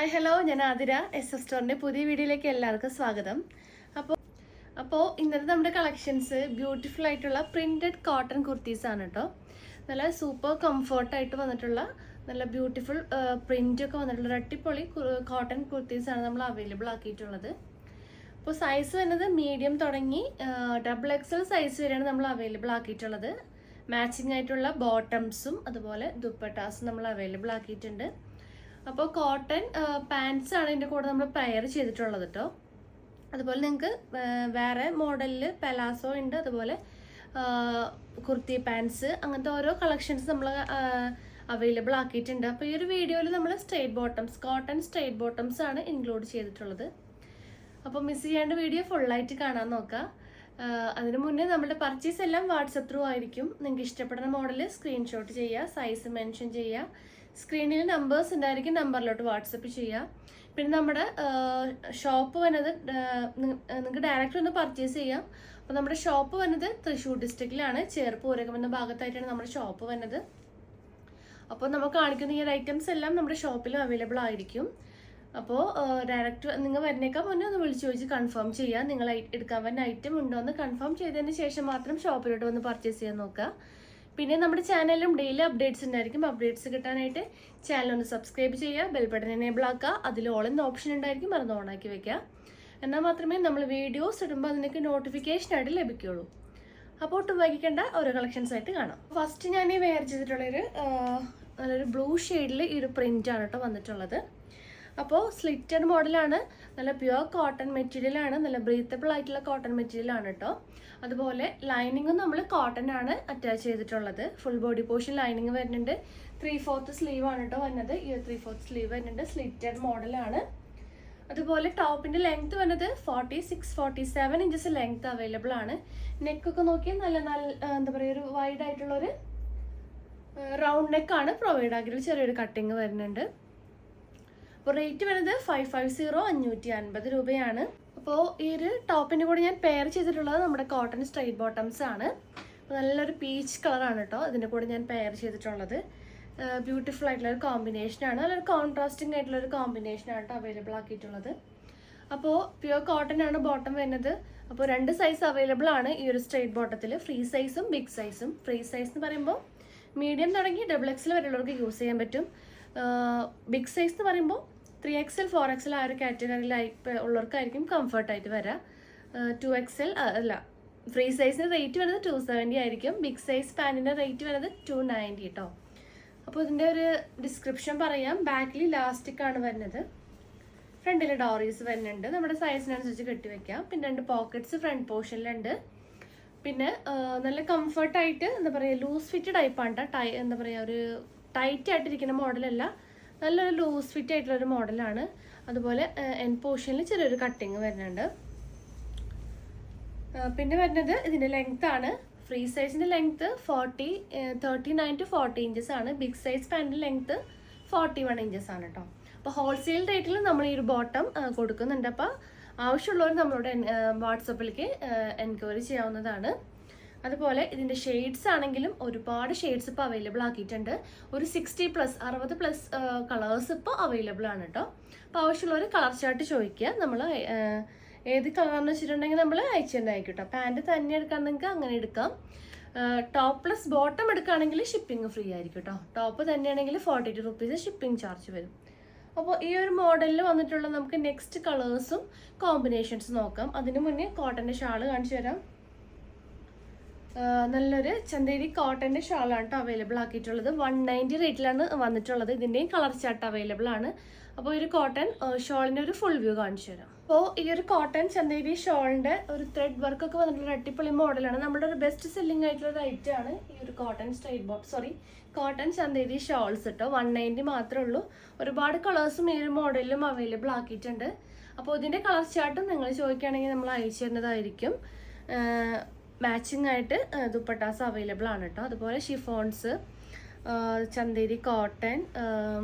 Hi hello, ഞാൻ Athira. SF സ്റ്റോറിൻ്റെ പുതിയ വീഡിയോയിലേക്ക് എല്ലാവർക്കും സ്വാഗതം. അപ്പോൾ ഇന്നത്തെ നമ്മുടെ കളക്ഷൻസ് ബ്യൂട്ടിഫുൾ ആയിട്ടുള്ള പ്രിൻറ്റഡ് കോട്ടൺ കുർത്തീസാണ് കേട്ടോ. നല്ല സൂപ്പർ കംഫർട്ടായിട്ട് വന്നിട്ടുള്ള നല്ല ബ്യൂട്ടിഫുൾ പ്രിൻ്റൊക്കെ വന്നിട്ടുള്ള അടിപൊളി കോട്ടൺ കുർത്തീസാണ് നമ്മൾ അവൈലബിൾ ആക്കിയിട്ടുള്ളത്. അപ്പോൾ സൈസ് വരുന്നത് മീഡിയം തുടങ്ങി XXL സൈസ് വരെയാണ് നമ്മൾ അവൈലബിൾ ആക്കിയിട്ടുള്ളത്. മാച്ചിങ് ആയിട്ടുള്ള ബോട്ടംസും അതുപോലെ ദുപ്പട്ടാസും നമ്മൾ അവൈലബിൾ ആക്കിയിട്ടുണ്ട്. അപ്പോൾ കോട്ടൺ പാൻസ് ആണ് ഇതിൻ്റെ കൂടെ നമ്മൾ പെയർ ചെയ്തിട്ടുള്ളത് കേട്ടോ. അതുപോലെ നിങ്ങൾക്ക് വേറെ മോഡലിൽ പെലാസോ ഉണ്ട്, അതുപോലെ കുർത്തി പാൻസ്, അങ്ങനത്തെ ഓരോ കളക്ഷൻസ് നമ്മൾ അവൈലബിൾ ആക്കിയിട്ടുണ്ട്. അപ്പോൾ ഈ ഒരു വീഡിയോയിൽ നമ്മൾ straight bottoms, cotton straight bottoms ആണ് ഇൻക്ലൂഡ് ചെയ്തിട്ടുള്ളത്. അപ്പോൾ മിസ് ചെയ്യേണ്ട വീഡിയോ ഫുള്ളായിട്ട് കാണാൻ നോക്കുക. അതിന് മുന്നേ നമ്മുടെ പർച്ചേസ് എല്ലാം വാട്സപ്പ് ത്രൂ ആയിരിക്കും. നിങ്ങൾക്ക് ഇഷ്ടപ്പെടുന്ന മോഡൽ സ്ക്രീൻഷോട്ട് ചെയ്യുക, സൈസ് മെൻഷൻ ചെയ്യുക, സ്ക്രീനിൽ നമ്പേഴ്സ് ഉണ്ടായിരിക്കും, നമ്പറിലോട്ട് വാട്സപ്പ് ചെയ്യുക. പിന്നെ നമ്മുടെ ഷോപ്പ് വന്നത് നിങ്ങൾക്ക് ഡയറക്റ്റ് ഒന്ന് പർച്ചേസ് ചെയ്യാം. അപ്പോൾ നമ്മുടെ ഷോപ്പ് വന്നത് തൃശ്ശൂർ ഡിസ്ട്രിക്റ്റിലാണ്, ചേർപ്പൂരകം എന്ന ഭാഗത്തായിട്ടാണ് നമ്മുടെ ഷോപ്പ് വന്നത്. അപ്പോൾ നമ്മൾ കാണിക്കുന്ന ഈ ഒരു ഐറ്റംസ് എല്ലാം നമ്മുടെ ഷോപ്പിലും അവൈലബിൾ ആയിരിക്കും. അപ്പോൾ ഡയറക്റ്റ് നിങ്ങൾ വരുന്നേക്കാൾ മുന്നേ ഒന്ന് വിളിച്ച് ചോദിച്ച് കൺഫേം ചെയ്യുക. നിങ്ങൾ എടുക്കാൻ വരുന്ന ഐറ്റം ഉണ്ടോ എന്ന് കൺഫേം ചെയ്തതിന് ശേഷം മാത്രം ഷോപ്പിലോട്ട് വന്ന് പർച്ചേസ് ചെയ്യാൻ നോക്കുക. പിന്നെ നമ്മുടെ ചാനലിലും ഡെയിലി അപ്ഡേറ്റ്സ് ഉണ്ടായിരിക്കും. അപ്ഡേറ്റ്സ് കിട്ടാനായിട്ട് ചാനൽ ഒന്ന് സബ്സ്ക്രൈബ് ചെയ്യുക, ബെൽ ബട്ടൺ എനേബിൾ ആക്കുക, അതിൽ ഓൾ എന്ന ഓപ്ഷൻ ഉണ്ടായിരിക്കും, അത് ഓണാക്കി വെക്കുക. എന്നാൽ മാത്രമേ നമ്മൾ വീഡിയോസ് ഇടുമ്പോൾ അതിനൊക്കെ നോട്ടിഫിക്കേഷനായിട്ട് ലഭിക്കുകയുള്ളൂ. അപ്പോൾ ഒട്ടും വൈകിക്കേണ്ട ഓരോ കളക്ഷൻസ് ആയിട്ട് കാണാം. ഫസ്റ്റ് ഞാൻ ഈ വെയർ ചെയ്തിട്ടുള്ളൊരു നല്ലൊരു ബ്ലൂ ഷെയ്ഡിൽ ഈ ഒരു പ്രിൻ്റാണ് കേട്ടോ വന്നിട്ടുള്ളത്. അപ്പോൾ സ്ലിറ്റഡ് മോഡലാണ്, നല്ല പ്യുവർ കോട്ടൺ മെറ്റീരിയലാണ്, നല്ല ബ്രീത്തബിൾ ആയിട്ടുള്ള കോട്ടൺ മെറ്റീരിയലാണ് കേട്ടോ. അതുപോലെ ലൈനിങ്ങും നമ്മൾ കോട്ടൺ ആണ് അറ്റാച്ച് ചെയ്തിട്ടുള്ളത്. ഫുൾ ബോഡി പോർഷൻ ലൈനിങ് വരുന്നുണ്ട്. 3/4 സ്ലീവ് ആണ് കേട്ടോ വരുന്നത്. ഈ 3/4 സ്ലീവ് വരുന്നുണ്ട്, സ്ലിറ്റഡ് മോഡലാണ്. അതുപോലെ ടോപ്പിൻ്റെ ലെങ്ത് വരുന്നത് 46-47 ഇഞ്ചസ് ലെങ്ത് അവൈലബിൾ ആണ്. നെക്കൊക്കെ നോക്കിയാൽ നല്ല എന്താ പറയുക, ഒരു വൈഡ് ആയിട്ടുള്ളൊരു റൗണ്ട് നെക്കാണ് പ്രൊവൈഡ് ആക്കിയിട്ടുള്ള, ചെറിയൊരു കട്ടിങ് വരുന്നുണ്ട്. അപ്പോൾ റേറ്റ് വരുന്നത് 550 രൂപയാണ്. അപ്പോൾ ഈ ഒരു ടോപ്പിൻ്റെ കൂടെ ഞാൻ പെയർ ചെയ്തിട്ടുള്ളത് നമ്മുടെ കോട്ടൺ സ്ട്രെയിറ്റ് ബോട്ടംസ് ആണ്. അപ്പോൾ നല്ലൊരു പീച്ച് കളറാണ് കേട്ടോ ഇതിൻ്റെ കൂടെ ഞാൻ പെയർ ചെയ്തിട്ടുള്ളത്. ബ്യൂട്ടിഫുൾ ആയിട്ടുള്ളൊരു കോമ്പിനേഷനാണ്, നല്ലൊരു കോൺട്രാസ്റ്റിംഗ് ആയിട്ടുള്ളൊരു കോമ്പിനേഷനാണ് കേട്ടോ അവൈലബിൾ ആക്കിയിട്ടുള്ളത്. അപ്പോൾ പ്യുവർ കോട്ടൺ ആണ് ബോട്ടം വരുന്നത്. അപ്പോൾ 2 സൈസ് അവൈലബിൾ ആണ് ഈ ഒരു സ്ട്രെയിറ്റ് ബോട്ടത്തിൽ, ഫ്രീ സൈസും ബിഗ് സൈസും. ഫ്രീ സൈസ് എന്ന് പറയുമ്പോൾ മീഡിയം തുടങ്ങി XXL വരെയുള്ളവർക്ക് യൂസ് ചെയ്യാൻ പറ്റും. ബിഗ് സൈസ് എന്ന് പറയുമ്പോൾ 3XL 4XL ആ ഒരു കാറ്റഗറിയിലായി ഉള്ളവർക്കായിരിക്കും കംഫർട്ടായിട്ട് വരാം. 2XL അല്ല, ഫ്രീ സൈസിന് റേറ്റ് വരുന്നത് 270 ആയിരിക്കും. ബിഗ് സൈസ് പാൻറ്റിൻ്റെ റേറ്റ് വരുന്നത് 290 കേട്ടോ. അപ്പോൾ ഇതിൻ്റെ ഒരു ഡിസ്ക്രിപ്ഷൻ പറയാം. ബാക്കിൽ ഇലാസ്റ്റിക് ആണ് വരുന്നത്, ഫ്രണ്ടിൽ ഡോറീസ് വരുന്നുണ്ട്, നമ്മുടെ സൈസിനനുസരിച്ച് കെട്ടിവെക്കാം. പിന്നെ 2 പോക്കറ്റ്സ് ഫ്രണ്ട് പോർഷനിലുണ്ട്. പിന്നെ നല്ല കംഫർട്ടായിട്ട് എന്താ പറയുക, ലൂസ് ഫിറ്റ് ടൈപ്പാണ് കേട്ടോ. എന്താ പറയുക, ഒരു ടൈറ്റ് ആയിട്ടിരിക്കുന്ന മോഡലല്ല, നല്ലൊരു ലൂസ് ഫിറ്റ് ആയിട്ടുള്ളൊരു മോഡലാണ്. അതുപോലെ എൻ പോർഷനിൽ ചെറിയൊരു കട്ടിങ് വരുന്നുണ്ട്. പിന്നെ വരുന്നത് ഇതിൻ്റെ ലെങ്ത് ആണ്. ഫ്രീ സൈസിൻ്റെ ലെങ്ത് 39 to 40 ഇഞ്ചസ് ആണ്. ബിഗ് സൈസ് പാൻറ്റിൻ്റെ ലെങ്ത് 41 ഇഞ്ചസ് ആണ് കേട്ടോ. അപ്പോൾ ഹോൾസെയിൽ റേറ്റിൽ നമ്മൾ ഈ ഒരു ബോട്ടം കൊടുക്കുന്നുണ്ട്. അപ്പോൾ ആവശ്യമുള്ളവർ നമ്മളോട് വാട്സപ്പിലേക്ക് എൻക്വയറി ചെയ്യാവുന്നതാണ്. അതുപോലെ ഇതിൻ്റെ ഷെയ്ഡ്സ് ആണെങ്കിലും ഒരുപാട് ഷെയ്ഡ്സ് ഇപ്പോൾ അവൈലബിൾ ആക്കിയിട്ടുണ്ട്. ഒരു 60+ കളേഴ്സ് ഇപ്പോൾ അവൈലബിൾ ആണ് കേട്ടോ. അപ്പോൾ ആവശ്യമുള്ളവർ കളർ ചാർട്ട് ചോദിക്കുക, നമ്മൾ ഏത് കളറാണെന്ന് വെച്ചിട്ടുണ്ടെങ്കിൽ നമ്മൾ അയച്ചിട്ടുണ്ടായിരിക്കും കേട്ടോ. പാൻറ്റ് തന്നെ എടുക്കുകയാണെങ്കിൽ അങ്ങനെ എടുക്കാം. ടോപ്പ് പ്ലസ് ബോട്ടം എടുക്കുകയാണെങ്കിൽ ഷിപ്പിംഗ് ഫ്രീ ആയിരിക്കും കേട്ടോ. ടോപ്പ് തന്നെയാണെങ്കിൽ 42 രൂപീസ് ഷിപ്പിംഗ് ചാർജ് വരും. അപ്പോൾ ഈ ഒരു മോഡലിൽ വന്നിട്ടുള്ള നമുക്ക് നെക്സ്റ്റ് കളേഴ്സും കോമ്പിനേഷൻസ് നോക്കാം. അതിന് മുന്നേ കോട്ടൻ്റെ ഷാള് കാണിച്ചു തരാം. നല്ലൊരു ചന്തേരി കോട്ടൻ്റെ ഷാളാണ് കേട്ടോ അവൈലബിൾ ആക്കിയിട്ടുള്ളത്. 190 റേറ്റിലാണ് വന്നിട്ടുള്ളത്. ഇതിൻ്റെയും കളർ ചാർട്ട് അവൈലബിൾ ആണ്. അപ്പോൾ ഈ ഒരു കോട്ടൺ ഷോളിൻ്റെ ഒരു ഫുൾ വ്യൂ കാണിച്ചു തരാം. അപ്പോൾ ഈ ഒരു കോട്ടൺ ചന്തേരി ഷോളിൻ്റെ ഒരു ത്രെഡ് വർക്കൊക്കെ വന്നിട്ടുള്ള അടിപൊളി മോഡലാണ്. നമ്മുടെ ഒരു ബെസ്റ്റ് സെല്ലിംഗ് ആയിട്ടുള്ള ഒരു ഐറ്റം ആണ് ഈ ഒരു കോട്ടൺ ചന്തേരി ഷോൾസ് കേട്ടോ. 190 മാത്രമേ ഉള്ളൂ. ഒരുപാട് കളേഴ്സും ഈ ഒരു മോഡലിലും അവൈലബിൾ ആക്കിയിട്ടുണ്ട്. അപ്പോൾ ഇതിൻ്റെ കളർ ചാർട്ടും നിങ്ങൾ ചോദിക്കുകയാണെങ്കിൽ നമ്മൾ അയച്ചു തരുന്നതായിരിക്കും. മാച്ചിങ് ആയിട്ട് ദുപ്പട്ടാസ് അവൈലബിൾ ആണ് കേട്ടോ. അതുപോലെ ഷിഫോൺസ്, ചന്തേരി കോട്ടൺ,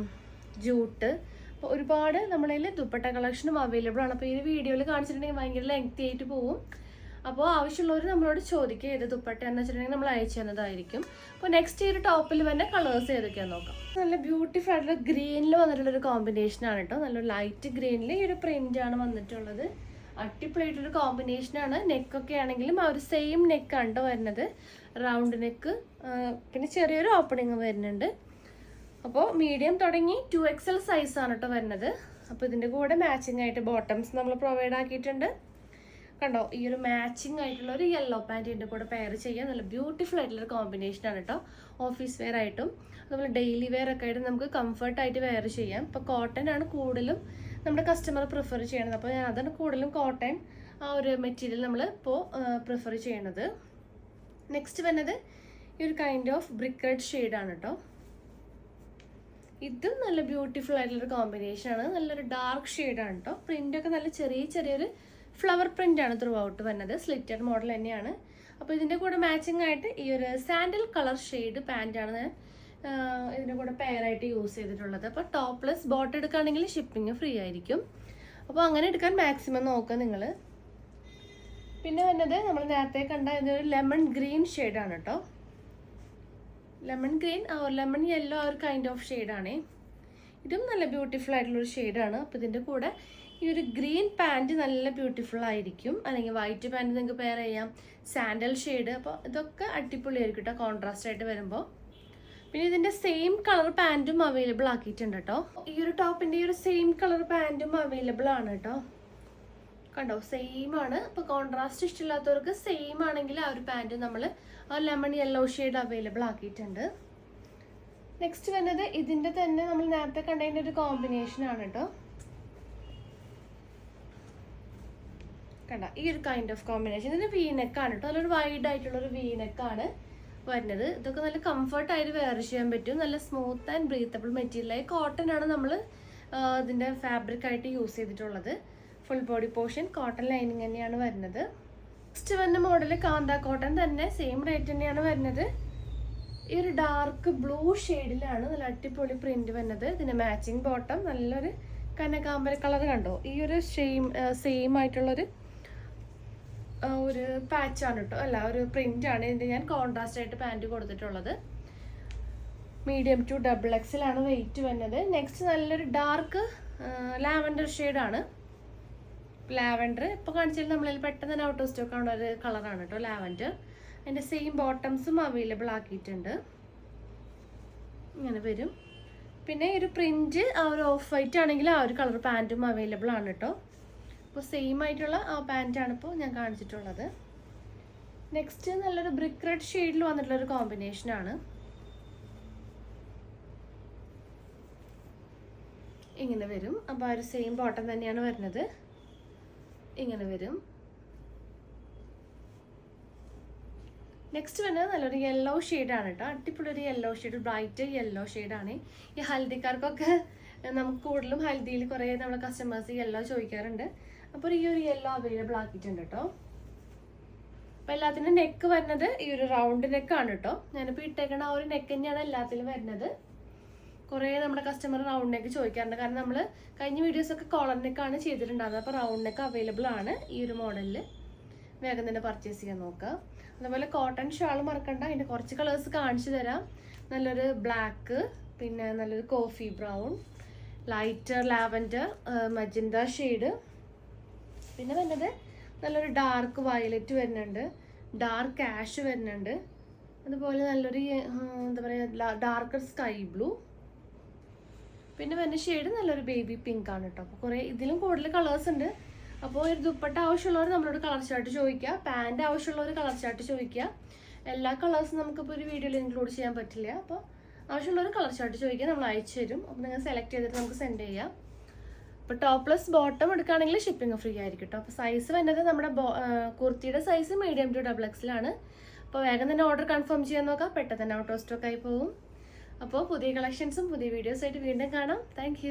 ജൂട്ട്, അപ്പോൾ ഒരുപാട് നമ്മളതിൽ ദുപ്പട്ട കളക്ഷനും അവൈലബിൾ ആണ്. അപ്പോൾ ഈ വീഡിയോയിൽ കാണിച്ചിട്ടുണ്ടെങ്കിൽ ഭയങ്കര ലെങ്തി ആയിട്ട് പോവും. അപ്പോൾ ആവശ്യമുള്ളവർ നമ്മളോട് ചോദിക്കുക ഏത് ദുപ്പട്ടയാണെന്ന് വെച്ചിട്ടുണ്ടെങ്കിൽ നമ്മൾ അയച്ചു തന്നതായിരിക്കും. അപ്പോൾ നെക്സ്റ്റ് ഈ ഒരു ടോപ്പിൽ തന്നെ കളേഴ്സ് ഏതൊക്കെയാണെന്ന് നോക്കാം. നല്ല ബ്യൂട്ടിഫുൾ ആയിട്ടുള്ള ഗ്രീനിൽ വന്നിട്ടുള്ളൊരു കോമ്പിനേഷനാണ് കേട്ടോ. നല്ലൊരു ലൈറ്റ് ഗ്രീനിൽ ഈ ഒരു പ്രിൻ്റാണ് വന്നിട്ടുള്ളത്. അടിപൊളിയായിട്ടൊരു കോമ്പിനേഷനാണ്. നെക്കൊക്കെ ആണെങ്കിലും ആ ഒരു സെയിം നെക്കാണ് കേട്ടോ വരുന്നത്. റൗണ്ട് നെക്ക്, പിന്നെ ചെറിയൊരു ഓപ്പണിങ് വരുന്നുണ്ട്. അപ്പോൾ മീഡിയം തുടങ്ങി 2XL സൈസാണ് കേട്ടോ വരുന്നത്. അപ്പോൾ ഇതിൻ്റെ കൂടെ മാച്ചിങ് ആയിട്ട് ബോട്ടംസ് നമ്മൾ പ്രൊവൈഡ് ആക്കിയിട്ടുണ്ട്. കണ്ടോ, ഈ ഒരു മാച്ചിങ് ആയിട്ടുള്ള ഒരു യെല്ലോ പാൻറ് ഇതിൻ്റെ കൂടെ പെയർ ചെയ്യാൻ നല്ല ബ്യൂട്ടിഫുൾ ആയിട്ടുള്ളൊരു കോമ്പിനേഷനാണ് കേട്ടോ. ഓഫീസ് വെയർ ആയിട്ടും അതുപോലെ ഡെയിലി വെയർ ഒക്കെ ആയിട്ട് നമുക്ക് കംഫർട്ടായിട്ട് വെയർ ചെയ്യാം. ഇപ്പോൾ കോട്ടൺ ആണ് കൂടുതലും നമ്മുടെ കസ്റ്റമർ പ്രിഫർ ചെയ്യണത്. അപ്പോൾ ഞാൻ അതാണ് കൂടുതലും കോട്ടൺ ആ ഒരു മെറ്റീരിയൽ നമ്മൾ ഇപ്പോൾ പ്രിഫർ ചെയ്യണത്. നെക്സ്റ്റ് വരുന്നത് ഈ ഒരു കൈൻഡ് ഓഫ് ബ്രിക്ക് റെഡ് ഷെയ്ഡാണ് കേട്ടോ. ഇതും നല്ല ബ്യൂട്ടിഫുൾ ആയിട്ടുള്ളൊരു കോമ്പിനേഷനാണ്. നല്ലൊരു ഡാർക്ക് ഷെയ്ഡാണ് കേട്ടോ. പ്രിൻ്റൊക്കെ നല്ല ചെറിയൊരു ഫ്ലവർ പ്രിൻ്റാണ് ത്രൂ ഔട്ട് വരുന്നത്. സ്ലിറ്റഡ് മോഡൽ തന്നെയാണ്. അപ്പോൾ ഇതിൻ്റെ കൂടെ മാച്ചിങ് ആയിട്ട് ഈ ഒരു സാൻഡൽ കളർ ഷെയ്ഡ് പാൻറ്റാണ് ഞാൻ ഇതിൻ്റെ കൂടെ പെയറായിട്ട് യൂസ് ചെയ്തിട്ടുള്ളത്. അപ്പോൾ ടോപ്ലെസ് ബോട്ട് എടുക്കുകയാണെങ്കിൽ ഷിപ്പിംഗ് ഫ്രീ ആയിരിക്കും. അപ്പോൾ അങ്ങനെ എടുക്കാൻ മാക്സിമം നോക്കുക നിങ്ങൾ. പിന്നെ വരുന്നത് നമ്മൾ നേരത്തെ കണ്ട ഇതൊരു ലെമൺ ഗ്രീൻ ഷെയ്ഡാണ് കേട്ടോ. ലെമൺ ഗ്രീൻ ലെമൺ യെല്ലോ ആ ഒരു കൈൻഡ് ഓഫ് ഷെയ്ഡാണ്. ഇതും നല്ല ബ്യൂട്ടിഫുൾ ആയിട്ടുള്ളൊരു ഷെയ്ഡാണ്. അപ്പോൾ ഇതിൻ്റെ കൂടെ ഈ ഒരു ഗ്രീൻ പാൻറ്റ് നല്ല ബ്യൂട്ടിഫുൾ ആയിരിക്കും. അല്ലെങ്കിൽ വൈറ്റ് പാൻറ്റ് നിങ്ങൾക്ക് പെയർ ചെയ്യാം. സാൻഡൽ ഷെയ്ഡ്, അപ്പോൾ ഇതൊക്കെ അടിപൊളിയായിരിക്കും കേട്ടോ കോൺട്രാസ്റ്റ് ആയിട്ട് വരുമ്പോൾ. പിന്നെ ഇതിൻ്റെ സെയിം കളർ പാൻറ്റും അവൈലബിൾ ആക്കിയിട്ടുണ്ട് കേട്ടോ. ഈ ഒരു ടോപ്പിൻ്റെ ഈ ഒരു സെയിം കളർ പാൻറ്റും അവൈലബിൾ ആണ് കേട്ടോ. കണ്ടോ, സെയിം ആണ്. അപ്പോൾ കോൺട്രാസ്റ്റ് ഇഷ്ടമില്ലാത്തവർക്ക് സെയിം ആണെങ്കിൽ ആ ഒരു പാൻറ്റ് നമ്മൾ ആ ലെമൺ യെല്ലോ ഷെയ്ഡ് അവൈലബിൾ ആക്കിയിട്ടുണ്ട്. നെക്സ്റ്റ് വരുന്നത് ഇതിൻ്റെ തന്നെ നമ്മൾ നേരത്തെ കണ്ടതിൻ്റെ ഒരു കോമ്പിനേഷനാണ് കേട്ടോ. കണ്ട, ഈ ഒരു കൈൻഡ് ഓഫ് കോമ്പിനേഷൻ. ഇതിന് വീനെക്കാണ് കേട്ടോ. നല്ലൊരു വൈഡ് ആയിട്ടുള്ളൊരു വീനെക്കാണ് വരുന്നത്. ഇതൊക്കെ നല്ല കംഫർട്ടായിട്ട് വെയർ ചെയ്യാൻ പറ്റും. നല്ല സ്മൂത്ത് ആൻഡ് ബ്രീത്തബിൾ മെറ്റീരിയലായി കോട്ടൺ ആണ് നമ്മൾ ഇതിൻ്റെ ഫാബ്രിക് ആയിട്ട് യൂസ് ചെയ്തിട്ടുള്ളത്. Full body portion cotton lining തന്നെയാണ് വരുന്നത്. നെക്സ്റ്റ് വരുന്ന മോഡൽ കാന്ത കോട്ടൺ തന്നെ സെയിം റേറ്റ് തന്നെയാണ് വരുന്നത്. ഈ ഒരു ഡാർക്ക് ബ്ലൂ ഷെയ്ഡിലാണ് നല്ല അടിപൊളി പ്രിന്റ് വരുന്നത്. ഇതിന് മാച്ചിങ് ബോട്ടം നല്ലൊരു കനകാമ്പര കളർ കണ്ടോ. ഈ ഒരു സെയിം ആയിട്ടുള്ളൊരു ഒരു പാച്ചാണ് കേട്ടോ, അല്ല ഒരു പ്രിൻ്റാണ്. ഇതിൻ്റെ ഞാൻ കോൺട്രാസ്റ്റ് ആയിട്ട് പാൻറ്റ് കൊടുത്തിട്ടുള്ളത്. മീഡിയം ടു XXL ആണ് വെയിറ്റ് വരുന്നത്. നെക്സ്റ്റ് നല്ലൊരു ഡാർക്ക് ലാവൻഡർ ഷെയ്ഡാണ്. ലാവൻഡർ ഇപ്പോൾ കാണിച്ചാൽ നമ്മളിൽ പെട്ടെന്ന് തന്നെ ഔട്ട് ഓഫ് സ്റ്റോക്ക് ആവുന്ന ഒരു കളറാണ് കേട്ടോ ലാവൻഡർ. അതിൻ്റെ സെയിം ബോട്ടംസും അവൈലബിൾ ആക്കിയിട്ടുണ്ട്. ഇങ്ങനെ വരും. പിന്നെ ഒരു പ്രിൻറ്റ് ആ ഒരു ഓഫ് വൈറ്റ് ആണെങ്കിൽ ആ ഒരു കളർ പാൻറ്റും അവൈലബിൾ ആണ് കേട്ടോ. അപ്പോൾ സെയിം ആയിട്ടുള്ള ആ പാൻറ്റാണ് ഇപ്പോൾ ഞാൻ കാണിച്ചിട്ടുള്ളത്. നെക്സ്റ്റ് നല്ലൊരു ബ്രിക്ക് റെഡ് ഷെയ്ഡിൽ വന്നിട്ടുള്ളൊരു കോമ്പിനേഷനാണ്. ഇങ്ങനെ വരും. അപ്പോൾ ആ ഒരു സെയിം ബോട്ടം തന്നെയാണ് വരുന്നത്. ഇങ്ങനെ വരും. നെക്സ്റ്റ് വരുന്നത് നല്ലൊരു യെല്ലോ ഷെയ്ഡാണ് കേട്ടോ. അടിപൊളി ഒരു യെല്ലോ ഷെയ്ഡ്, ബ്രൈറ്റ് യെല്ലോ ഷെയ്ഡാണ്. ഈ ഹൽദിക്കാർക്കൊക്കെ നമുക്ക് കൂടുതലും ഹൽദിയിൽ കുറേ നമ്മളെ കസ്റ്റമേഴ്സ് യെല്ലോ ചോദിക്കാറുണ്ട്. അപ്പോൾ ഈ ഒരു യെല്ലോ അവൈലബിൾ ആക്കിയിട്ടുണ്ട് കേട്ടോ. അപ്പോൾ എല്ലാത്തിനും നെക്ക് വരുന്നത് ഈ ഒരു റൗണ്ട് നെക്കാണ് കേട്ടോ. ഞാനിപ്പോൾ ഇട്ടേക്കണ ആ ഒരു നെക്ക് തന്നെയാണ് എല്ലാത്തിലും വരുന്നത്. കുറേ നമ്മുടെ കസ്റ്റമർ റൗണ്ട് നെക്ക് ചോദിക്കാറുണ്ട്. കാരണം നമ്മൾ കഴിഞ്ഞ വീഡിയോസൊക്കെ കോളർ നെക്കാണ് ചെയ്തിട്ടുണ്ടാകുന്നത്. അപ്പോൾ റൗണ്ട് നെക്ക് അവൈലബിൾ ആണ് ഈ ഒരു മോഡലിൽ. വേഗം തന്നെ പർച്ചേസ് ചെയ്യാൻ നോക്കുക. അതുപോലെ കോട്ടൺ ഷാൾ മറക്കണ്ട. അതിൻ്റെ കുറച്ച് കളേഴ്സ് കാണിച്ചു തരാം. നല്ലൊരു ബ്ലാക്ക്, പിന്നെ നല്ലൊരു coffee brown, lighter lavender, magenta shade, പിന്നെ വരുന്നത് നല്ലൊരു ഡാർക്ക് വയലറ്റ് വരുന്നുണ്ട്, ഡാർക്ക് ആഷ് വരുന്നുണ്ട്, അതുപോലെ നല്ലൊരു എന്താ പറയുക ഡാർക്കർ സ്കൈ ബ്ലൂ, പിന്നെ വരുന്ന ഷെയ്ഡ് നല്ലൊരു ബേബി പിങ്ക് ആണ് കേട്ടോ. അപ്പോൾ കുറേ ഇതിലും കൂടുതൽ കളേഴ്സ് ഉണ്ട്. അപ്പോൾ ഒരു ദുപ്പട്ട ആവശ്യമുള്ളവർ നമ്മളോട് കളർ ചാർട്ട് ചോദിക്കുക, പാൻറ് ആവശ്യമുള്ളവർ കളർ ചാർട്ട് ചോദിക്കുക. എല്ലാ കളേഴ്സും നമുക്കിപ്പോൾ ഒരു വീഡിയോയിൽ ഇൻക്ലൂഡ് ചെയ്യാൻ പറ്റില്ല. അപ്പോൾ ആവശ്യമുള്ളവർ കളർ ചാർട്ട് ചോദിക്കുക, നമ്മൾ അയച്ചു തരും. അപ്പോൾ നിങ്ങൾ സെലക്ട് ചെയ്തിട്ട് നമുക്ക് സെൻഡ് ചെയ്യാം. ഇപ്പോൾ ടോപ്ലെസ് ബോട്ടം എടുക്കുകയാണെങ്കിൽ ഷിപ്പിംഗ് ഫ്രീ ആയിരിക്കും കേട്ടോ. അപ്പോൾ സൈസ് വരുന്നത് നമ്മുടെ കുർത്തിയുടെ സൈസ് മീഡിയം ടു XXL ആണ്. അപ്പോൾ വേഗം തന്നെ ഓർഡർ കൺഫേം ചെയ്യാൻ നോക്കാം. പെട്ടെന്ന് തന്നെ ഔട്ട് ഓഫ് സ്റ്റോക്ക് ആയി പോകും. അപ്പോൾ പുതിയ കളക്ഷൻസും പുതിയ വീഡിയോസായിട്ട് വീണ്ടും കാണാം. താങ്ക്